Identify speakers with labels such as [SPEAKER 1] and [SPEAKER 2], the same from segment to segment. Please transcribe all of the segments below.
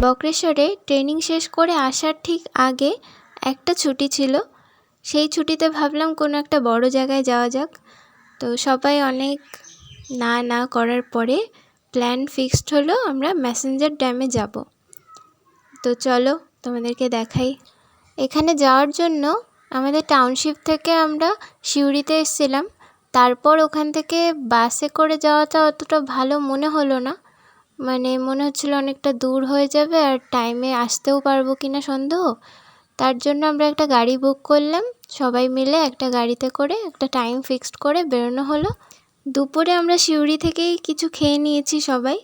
[SPEAKER 1] বক্রেশ্বরে training শেষ করে আসার ঠিক আগে একটা ছুটি ছিল। সেই ছুটিতে ভাবলাম কোনো একটা বড় জায়গায় যাওয়া যাক। তো সবাই অনেক না করার পরে প্ল্যান ফিক্সড হলো আমরা ম্যাসেঞ্জার ড্যামে যাব। তো চলো তোমাদেরকে দেখাই। এখানে যাওয়ার জন্য আমাদের টাউনশিপ থেকে আমরা সিউড়িতে এসেছিলাম। তারপর ওখান থেকে বাসে করে যাওয়াটা অতটা ভালো মনে হলো না, মানে মনে হচ্ছিলো অনেকটা দূর হয়ে যাবে আর টাইমে আসতেও পারবো কিনা সন্দেহ। তার জন্য আমরা একটা গাড়ি বুক করলাম, সবাই মিলে একটা গাড়িতে করে একটা টাইম ফিক্সড করে বেরোনো হলো। দুপুরে আমরা সিউড়ি থেকেই কিছু খেয়ে নিয়েছি সবাই,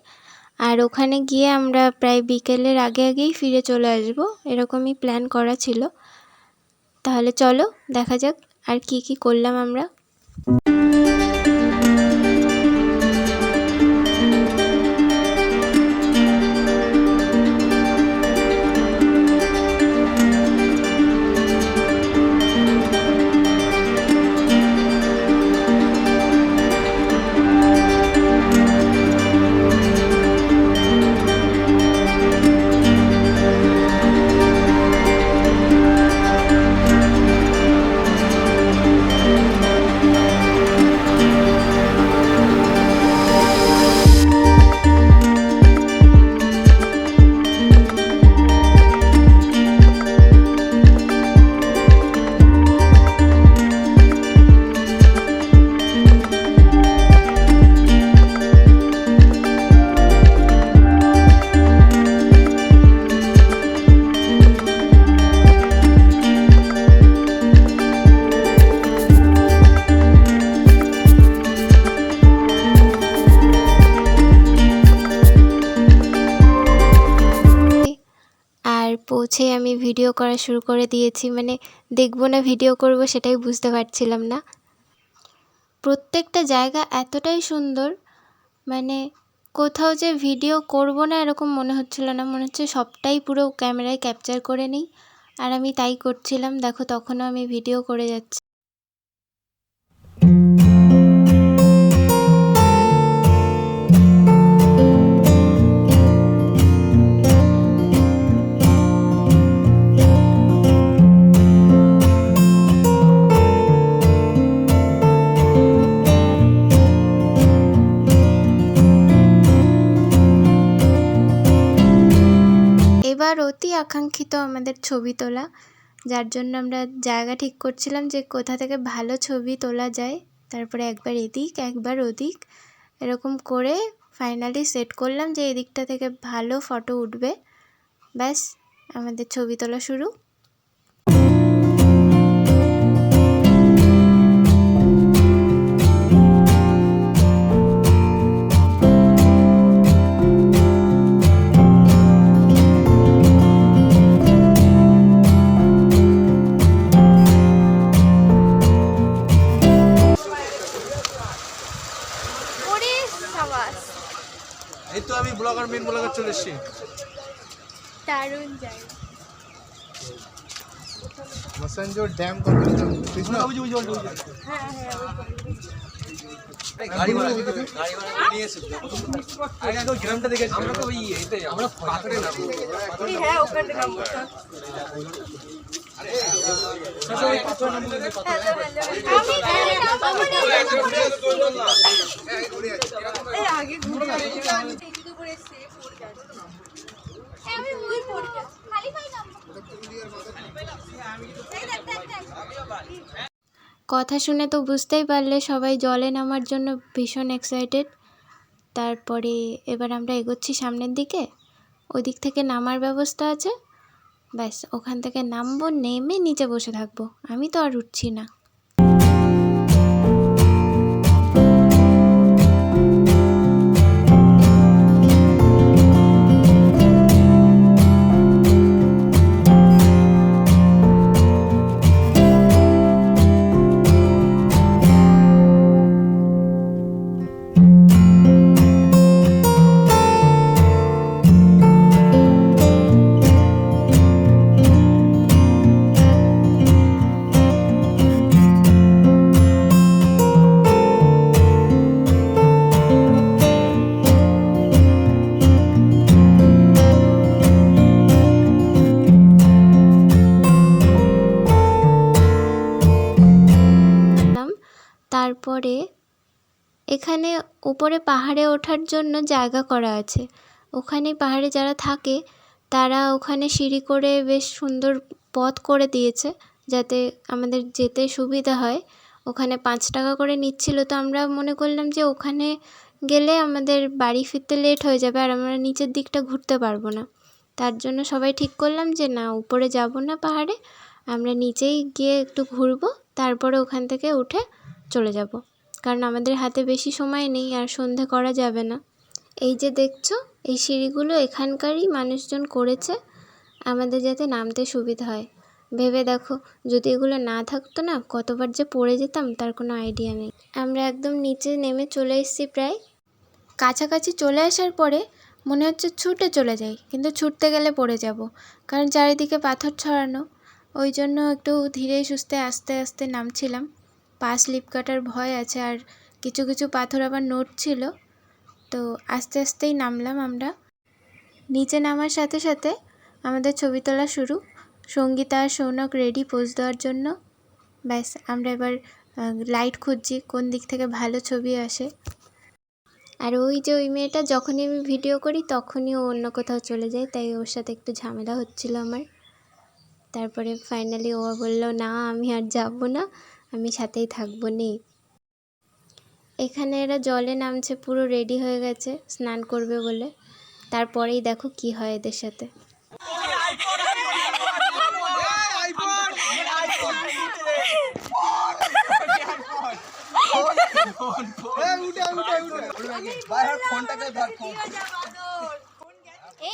[SPEAKER 1] আর ওখানে গিয়ে আমরা প্রায় বিকেলের আগেই ফিরে চলে আসবো, এরকমই প্ল্যান করা ছিল। তাহলে চলো দেখা যাক আর কি করলাম আমরা। পৌঁছে আমি ভিডিও করা শুরু করে দিয়েছি, মানে দেখবো না ভিডিও করব সেটাই বুঝতে পারছিলাম না। প্রত্যেকটা জায়গা এতটাই সুন্দর, মানে কোথাও যে ভিডিও করব না এরকম মনে হচ্ছিল না, মনে হচ্ছে সবটাই পুরো ক্যামেরায় ক্যাপচার করে নিই। আর আমি তাই করছিলাম, দেখো তখনও আমি ভিডিও করে যাচ্ছি। এবার অতি আকাঙ্ক্ষিত আমাদের ছবি তোলা, যার জন্য আমরা জায়গা ঠিক করছিলাম যে কোথা থেকে ভালো ছবি তোলা যায়। তারপরে একবার এদিক একবার ওদিক এরকম করে ফাইনালি সেট করলাম যে এদিকটা থেকে ভালো ফটো উঠবে। ব্যাস আমাদের ছবি তোলা শুরু।
[SPEAKER 2] এই তো আমি ব্লগার মেন ব্লগার চলে এসেছি।
[SPEAKER 1] দারুণ জায়গা।
[SPEAKER 2] ম্যাসেঞ্জার ড্যাম কমপ্লিট ঠিক না? বুঝি হ্যাঁ গাড়ি ভাড়া নিয়ে এসেছি। আগে তো গ্রামটা দেখেছি আমরা, তো এইতে আমরা পাথরে নামবো। হ্যাঁ ওখানে নামবো। আরে সবাই পাথরে নামবো। এই আগে ঘুরে আসি একটু করে সেফ হয়ে যায়। আমি মুই পড়ে যাই খালি ভাই নামবো।
[SPEAKER 1] কথা শুনে তো বুঝতেই পারলে সবাই জলে নামার জন্য ভীষণ এক্সাইটেড। তারপরে এবার আমরা এগোচ্ছি সামনের দিকে, ওই দিক থেকে নামার ব্যবস্থা আছে। ব্যাস ওখান থেকে নামবো, নেমে নিচে বসে থাকবো। আমি তো আর উঠছি না। তারপরে এখানে উপরে পাহাড়ে ওঠার জন্য জায়গা করা আছে। ওখানে পাহাড়ে যারা থাকে তারা ওখানে সিঁড়ি করে বেশ সুন্দর পথ করে দিয়েছে, যাতে আমাদের যেতে সুবিধা হয়। ওখানে 5 টাকা করে নিচ্ছিল, তো আমরা মনে করলাম যে ওখানে গেলে আমাদের বাড়ি ফিরতে লেট হয়ে যাবে আর আমরা নিচের দিকটা ঘুরতে পারবো না। তার জন্য সবাই ঠিক করলাম যে না, উপরে যাব না পাহাড়ে, আমরা নিচেই গিয়ে একটু ঘুরবো, তারপরে ওখান থেকে উঠে চলে যাব, কারণ আমাদের হাতে বেশি সময় নেই আর সন্ধে করা যাবে না। এই যে দেখছো, এই সিঁড়িগুলো এখানকারই মানুষজন করেছে আমাদের যাতে নামতে সুবিধা হয়। ভেবে দেখো, যদি এগুলো না থাকতো না, কতবার যে পড়ে যেতাম তার কোনো আইডিয়া নেই। আমরা একদম নিচে নেমে চলে এসেছি, প্রায় কাছাকাছি চলে আসার পরে মনে হচ্ছে ছুটে চলে যাই, কিন্তু ছুটতে গেলে পড়ে যাব, কারণ চারিদিকে পাথর ছড়ানো। ওই জন্য একটু ধীরে সুস্থে আস্তে আস্তে নামছিলাম। পা স্লিপ কাটার ভয় আছে, আর কিছু কিছু পাথর আবার নড়ছিল, তো আস্তে আস্তেই নামলাম আমরা। নিচে নামার সাথে সাথে আমাদের ছবি তোলা শুরু। সঙ্গীতা আর সৌনক রেডি পোজ দেওয়ার জন্য। ব্যাস, আমরা এবার লাইট খুঁজছি কোন দিক থেকে ভালো ছবি আসে। আর ওই যে ওই মেয়েটা, যখনই আমি ভিডিও করি তখনই ও অন্য কোথাও চলে যায়, তাই ওর সাথে একটু ঝামেলা হচ্ছিল আমার। তারপরে ফাইনালি ও বললো না, আমি আর যাব না, আমি সাথেই থাকবো নে। এখানে এরা জলে নামছে, পুরো রেডি হয়ে গেছে স্নান করবে বলে। তারপরেই দেখো কি হয় এদের সাথে।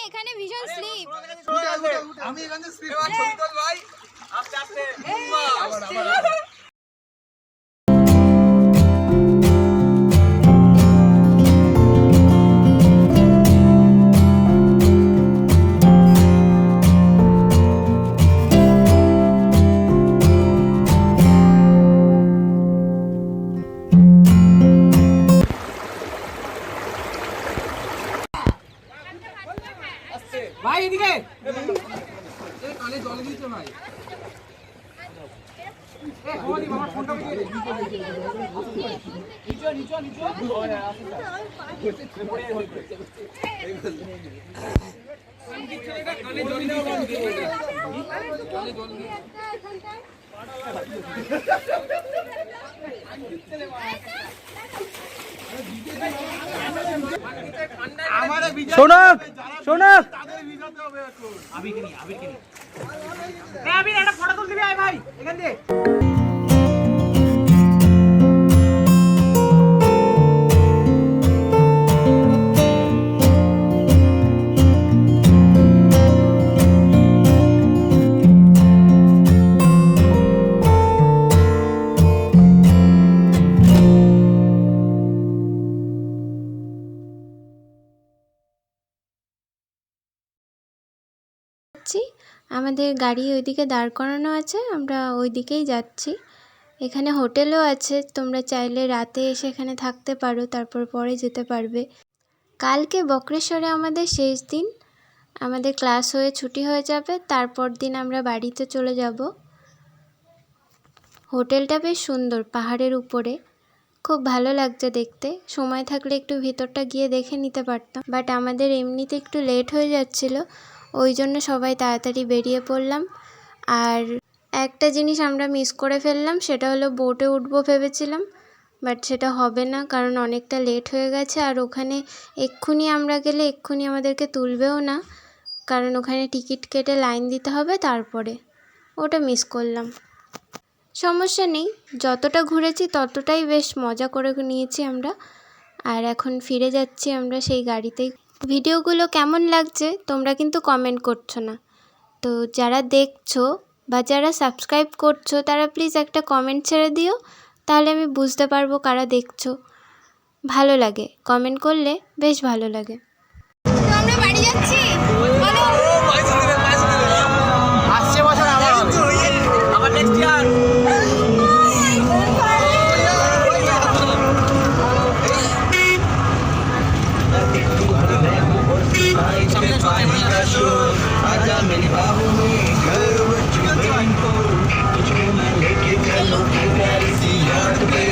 [SPEAKER 2] এখানে ভীষণ স্লিপ।
[SPEAKER 3] আমি এখানে স্লিপ ছবি তোল ভাই, আস্তে আস্তে আবার ভাই এদিকে কানে জল দিয়েছে ভাই। আমার ফোনটা
[SPEAKER 4] শোনক শোনক
[SPEAKER 3] একটা ফটো তুলতে আয় ভাই এখান দিয়ে।
[SPEAKER 1] আমাদের গাড়ি ওইদিকে দাঁড় করানো আছে, আমরা ওই দিকেই যাচ্ছি। এখানে হোটেলও আছে, তোমরা চাইলে রাতে এসে এখানে থাকতে পারো, তারপর পরে যেতে পারবে। কালকে বক্রেশ্বরে আমাদের শেষ দিন, আমাদের ক্লাস হয়ে ছুটি হয়ে যাবে, তারপর দিন আমরা বাড়িতে চলে যাব। হোটেলটা বেশ সুন্দর, পাহাড়ের উপরে, খুব ভালো লাগছে দেখতে। সময় থাকলে একটু ভিতরটা গিয়ে দেখে নিতে পারতাম, বাট আমাদের এমনিতে একটু লেট হয়ে যাচ্ছিল, ওই জন্য সবাই তাড়াতাড়ি বেরিয়ে পড়লাম। আর একটা জিনিস আমরা মিস করে ফেললাম, সেটা হলো বোটে উঠবো ভেবেছিলাম, বাট সেটা হবে না, কারণ অনেকটা লেট হয়ে গেছে। আর ওখানে এক্ষুনি আমরা গেলে এক্ষুনি আমাদেরকে তুলবেও না, কারণ ওখানে টিকিট কেটে লাইন দিতে হবে, তারপরে ওটা মিস করলাম। সমস্যা নেই, যতটা ঘুরেছি ততটাই বেশ মজা করে নিয়েছি আমরা। আর এখন ফিরে যাচ্ছি আমরা সেই গাড়িতেই। ভিডিওগুলো কেমন লাগছে তোমরা কিন্তু কমেন্ট করছো না, তো যারা দেখছো বা যারা সাবস্ক্রাইব করছো তারা প্লিজ একটা কমেন্ট ছেড়ে দিও, তাহলে আমি বুঝতে পারবো কারা দেখছো। ভালো লাগে কমেন্ট করলে, বেশ ভালো লাগে।
[SPEAKER 2] তো আমরা বাড়ি যাচ্ছি, বলো।
[SPEAKER 3] আসছে বছর আবার নেক্সট ইয়ার। आजा मेरी बाहों में घर तुझको मैं लेके चलूं प्यारी सी याद पे।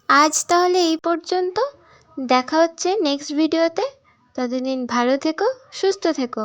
[SPEAKER 1] আজ তাহলে এই পর্যন্ত, দেখা হচ্ছে নেক্সট ভিডিওতে। ততদিন ভালো থেকো, সুস্থ থেকো।